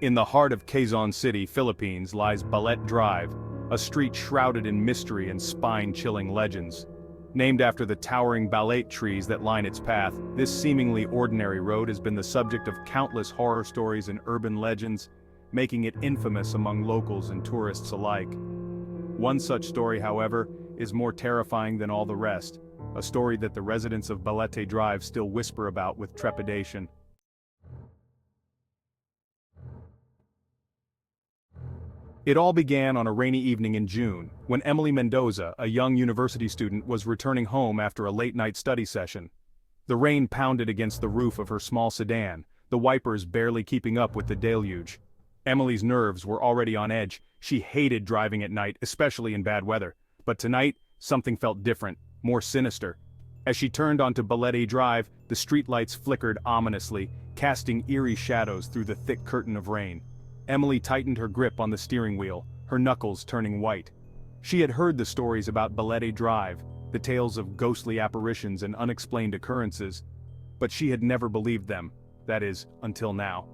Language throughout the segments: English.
In the heart of Quezon City, Philippines, lies Balete Drive, a street shrouded in mystery and spine-chilling legends. Named after the towering balete trees that line its path, this seemingly ordinary road has been the subject of countless horror stories and urban legends, making it infamous among locals and tourists alike. One such story, however, is more terrifying than all the rest, a story that the residents of Balete Drive still whisper about with trepidation. It all began on a rainy evening in June, when Emily Mendoza, a young university student, was returning home after a late-night study session. The rain pounded against the roof of her small sedan, the wipers barely keeping up with the deluge. Emily's nerves were already on edge. She hated driving at night, especially in bad weather. But tonight, something felt different, more sinister. As she turned onto Balete Drive, the streetlights flickered ominously, casting eerie shadows through the thick curtain of rain. Emily tightened her grip on the steering wheel, her knuckles turning white. She had heard the stories about Balete Drive, the tales of ghostly apparitions and unexplained occurrences, but she had never believed them, that is, until now.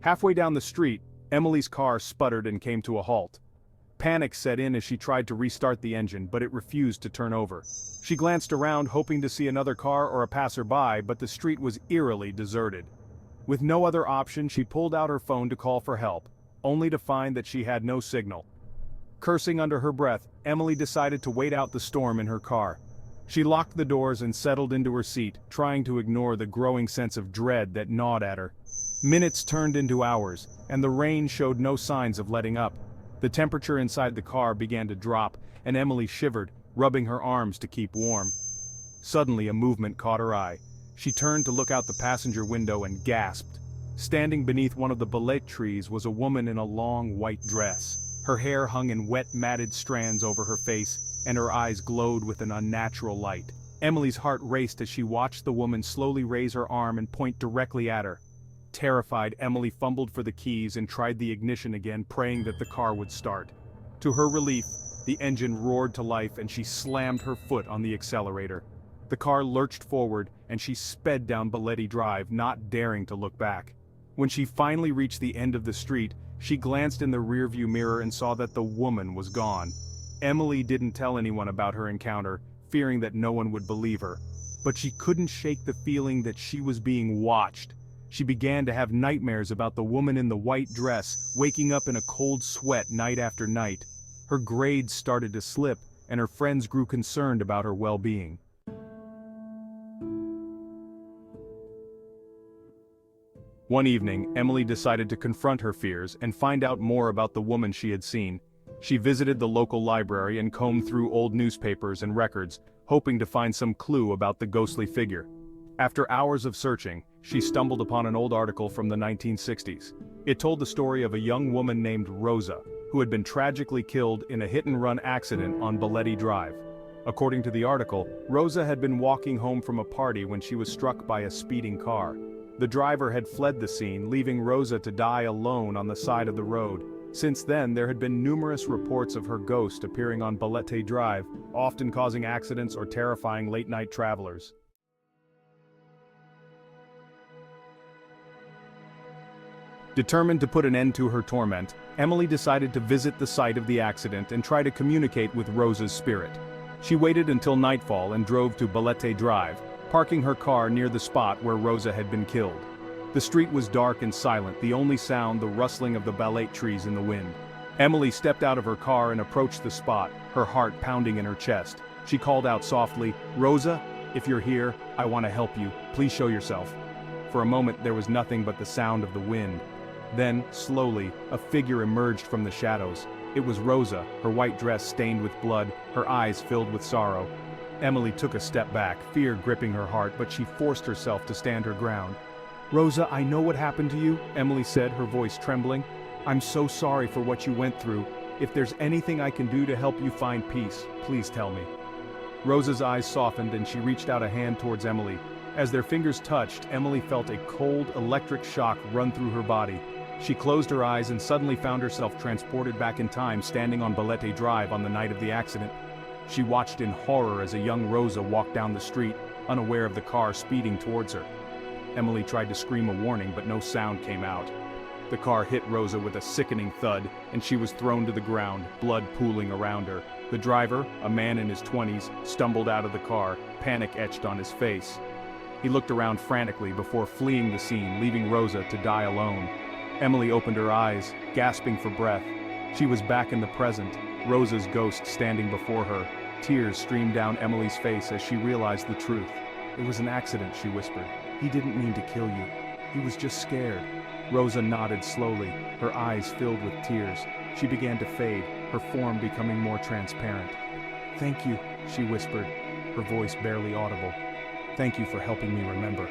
Halfway down the street, Emily's car sputtered and came to a halt. Panic set in as she tried to restart the engine, but it refused to turn over. She glanced around hoping to see another car or a passerby, but the street was eerily deserted. With no other option, she pulled out her phone to call for help, only to find that she had no signal. Cursing under her breath, Emily decided to wait out the storm in her car. She locked the doors and settled into her seat, trying to ignore the growing sense of dread that gnawed at her. Minutes turned into hours, and the rain showed no signs of letting up. The temperature inside the car began to drop, and Emily shivered, rubbing her arms to keep warm. Suddenly, a movement caught her eye. She turned to look out the passenger window and gasped. Standing beneath one of the balete trees was a woman in a long white dress. Her hair hung in wet matted strands over her face, and her eyes glowed with an unnatural light. Emily's heart raced as she watched the woman slowly raise her arm and point directly at her. Terrified, Emily fumbled for the keys and tried the ignition again, praying that the car would start. To her relief, the engine roared to life and she slammed her foot on the accelerator. The car lurched forward, and she sped down Balete Drive, not daring to look back. When she finally reached the end of the street, she glanced in the rearview mirror and saw that the woman was gone. Emily didn't tell anyone about her encounter, fearing that no one would believe her. But she couldn't shake the feeling that she was being watched. She began to have nightmares about the woman in the white dress, waking up in a cold sweat night after night. Her grades started to slip, and her friends grew concerned about her well-being. One evening, Emily decided to confront her fears and find out more about the woman she had seen. She visited the local library and combed through old newspapers and records, hoping to find some clue about the ghostly figure. After hours of searching, she stumbled upon an old article from the 1960s. It told the story of a young woman named Rosa, who had been tragically killed in a hit-and-run accident on Balete Drive. According to the article, Rosa had been walking home from a party when she was struck by a speeding car. The driver had fled the scene, leaving Rosa to die alone on the side of the road. Since then, there had been numerous reports of her ghost appearing on Balete Drive, often causing accidents or terrifying late-night travelers. Determined to put an end to her torment, Emily decided to visit the site of the accident and try to communicate with Rosa's spirit. She waited until nightfall and drove to Balete Drive, parking her car near the spot where Rosa had been killed. The street was dark and silent, the only sound the rustling of the balete trees in the wind. Emily stepped out of her car and approached the spot, her heart pounding in her chest. She called out softly, "Rosa, if you're here, I want to help you. Please show yourself." For a moment there was nothing but the sound of the wind. Then, slowly, a figure emerged from the shadows. It was Rosa, her white dress stained with blood, her eyes filled with sorrow. Emily took a step back, fear gripping her heart, but she forced herself to stand her ground. "Rosa, I know what happened to you," Emily said, her voice trembling. "I'm so sorry for what you went through. If there's anything I can do to help you find peace, please tell me." Rosa's eyes softened and she reached out a hand towards Emily. As their fingers touched, Emily felt a cold, electric shock run through her body. She closed her eyes and suddenly found herself transported back in time, standing on Balete Drive on the night of the accident. She watched in horror as a young Rosa walked down the street, unaware of the car speeding towards her. Emily tried to scream a warning, but no sound came out. The car hit Rosa with a sickening thud, and she was thrown to the ground, blood pooling around her. The driver, a man in his 20s, stumbled out of the car, panic etched on his face. He looked around frantically before fleeing the scene, leaving Rosa to die alone. Emily opened her eyes, gasping for breath. She was back in the present, Rosa's ghost standing before her. Tears streamed down Emily's face as she realized the truth. "It was an accident," she whispered. "He didn't mean to kill you. He was just scared." Rosa nodded slowly, her eyes filled with tears. She began to fade, her form becoming more transparent. "Thank you," she whispered, her voice barely audible. "Thank you for helping me remember."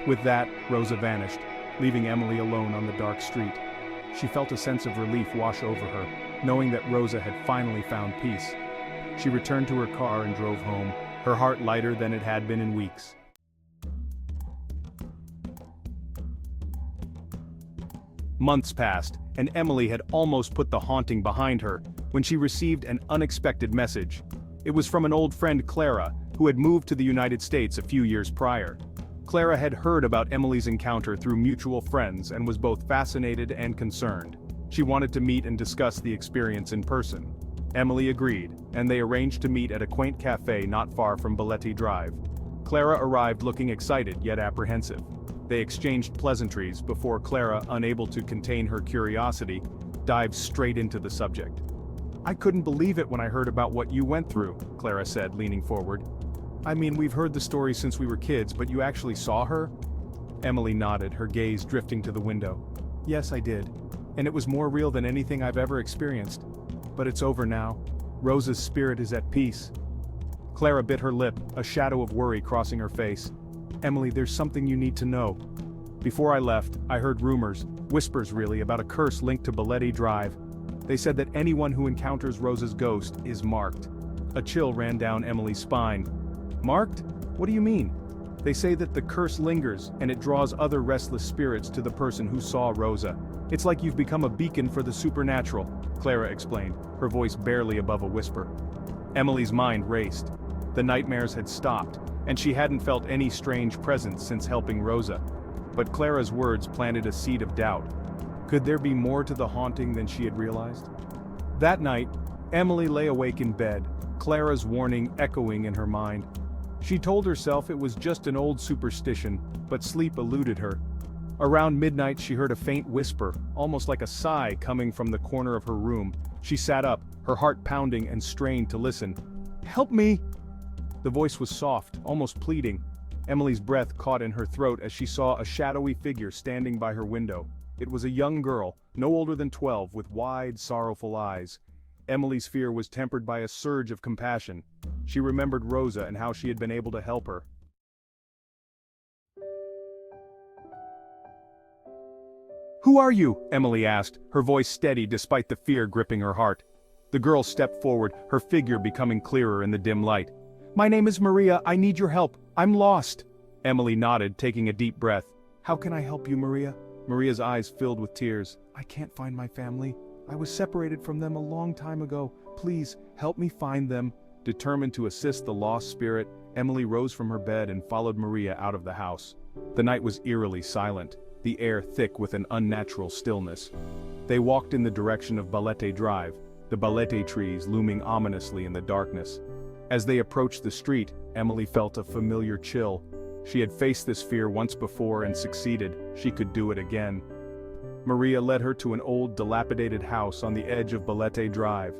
With that, Rosa vanished, leaving Emily alone on the dark street. She felt a sense of relief wash over her, knowing that Rosa had finally found peace. She returned to her car and drove home, her heart lighter than it had been in weeks. Months passed, and Emily had almost put the haunting behind her when she received an unexpected message. It was from an old friend, Clara, who had moved to the United States a few years prior. Clara had heard about Emily's encounter through mutual friends and was both fascinated and concerned. She wanted to meet and discuss the experience in person. Emily agreed, and they arranged to meet at a quaint cafe not far from Balete Drive. Clara arrived looking excited yet apprehensive. They exchanged pleasantries before Clara, unable to contain her curiosity, dived straight into the subject. "I couldn't believe it when I heard about what you went through," Clara said, leaning forward. "I mean, we've heard the story since we were kids, but you actually saw her?" Emily nodded, her gaze drifting to the window. "Yes, I did. And it was more real than anything I've ever experienced. But it's over now. Rosa's spirit is at peace." Clara bit her lip, a shadow of worry crossing her face. "Emily, there's something you need to know. Before I left, I heard rumors, whispers really, about a curse linked to Balete Drive. They said that anyone who encounters Rosa's ghost is marked." A chill ran down Emily's spine. "Marked? What do you mean?" "They say that the curse lingers, and it draws other restless spirits to the person who saw Rosa. It's like you've become a beacon for the supernatural," Clara explained, her voice barely above a whisper. Emily's mind raced. The nightmares had stopped, and she hadn't felt any strange presence since helping Rosa. But Clara's words planted a seed of doubt. Could there be more to the haunting than she had realized? That night, Emily lay awake in bed, Clara's warning echoing in her mind. She told herself it was just an old superstition, but sleep eluded her. Around midnight she heard a faint whisper, almost like a sigh coming from the corner of her room. She sat up, her heart pounding and strained to listen. "Help me!" The voice was soft, almost pleading. Emily's breath caught in her throat as she saw a shadowy figure standing by her window. It was a young girl, no older than 12, with wide, sorrowful eyes. Emily's fear was tempered by a surge of compassion. She remembered Rosa and how she had been able to help her. "Who are you?" Emily asked, her voice steady despite the fear gripping her heart. The girl stepped forward, her figure becoming clearer in the dim light. "My name is Maria, I need your help. I'm lost." Emily nodded, taking a deep breath. "How can I help you, Maria?" Maria's eyes filled with tears. "I can't find my family. I was separated from them a long time ago. Please, help me find them." Determined to assist the lost spirit, Emily rose from her bed and followed Maria out of the house. The night was eerily silent, the air thick with an unnatural stillness. They walked in the direction of Balete Drive, the balete trees looming ominously in the darkness. As they approached the street, Emily felt a familiar chill. She had faced this fear once before and succeeded. She could do it again. Maria led her to an old, dilapidated house on the edge of Balete Drive.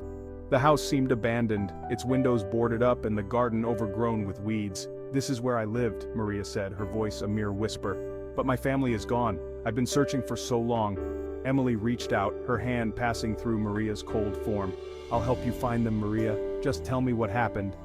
The house seemed abandoned, its windows boarded up and the garden overgrown with weeds. "This is where I lived," Maria said, her voice a mere whisper. "But my family is gone. I've been searching for so long." Emily reached out, her hand passing through Maria's cold form. "I'll help you find them, Maria. Just tell me what happened."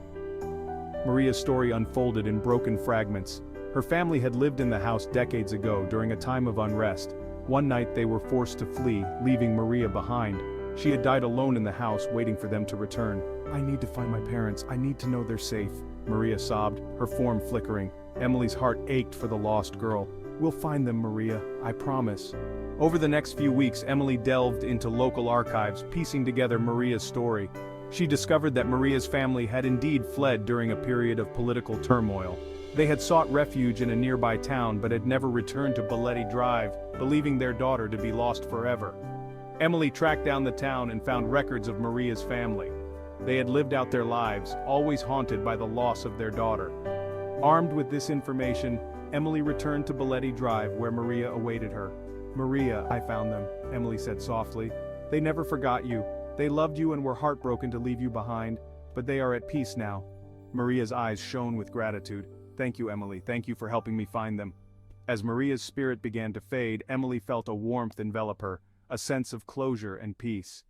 Maria's story unfolded in broken fragments. Her family had lived in the house decades ago during a time of unrest. One night they were forced to flee, leaving Maria behind. She had died alone in the house, waiting for them to return. "I need to find my parents. I need to know they're safe," Maria sobbed, her form flickering. Emily's heart ached for the lost girl. "We'll find them, Maria, I promise." Over the next few weeks, Emily delved into local archives, piecing together Maria's story. She discovered that Maria's family had indeed fled during a period of political turmoil. They had sought refuge in a nearby town but had never returned to Balete Drive, believing their daughter to be lost forever. Emily tracked down the town and found records of Maria's family. They had lived out their lives, always haunted by the loss of their daughter. Armed with this information, Emily returned to Balete Drive where Maria awaited her. "Maria, I found them," Emily said softly. "They never forgot you. They loved you and were heartbroken to leave you behind, but they are at peace now." Maria's eyes shone with gratitude. "Thank you, Emily. Thank you for helping me find them." As Maria's spirit began to fade, Emily felt a warmth envelop her, a sense of closure and peace.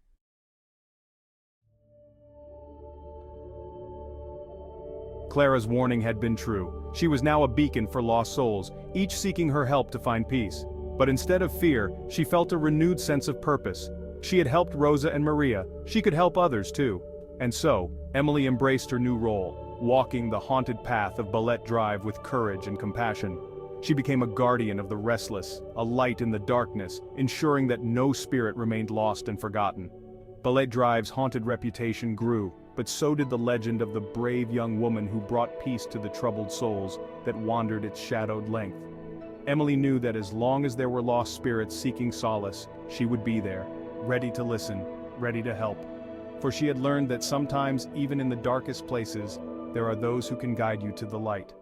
Clara's warning had been true. She was now a beacon for lost souls, each seeking her help to find peace. But instead of fear, she felt a renewed sense of purpose. She had helped Rosa and Maria, she could help others too. And so, Emily embraced her new role, walking the haunted path of Balete Drive with courage and compassion. She became a guardian of the restless, a light in the darkness, ensuring that no spirit remained lost and forgotten. Balete Drive's haunted reputation grew, but so did the legend of the brave young woman who brought peace to the troubled souls that wandered its shadowed length. Emily knew that as long as there were lost spirits seeking solace, she would be there, ready to listen, ready to help. For she had learned that sometimes, even in the darkest places, there are those who can guide you to the light.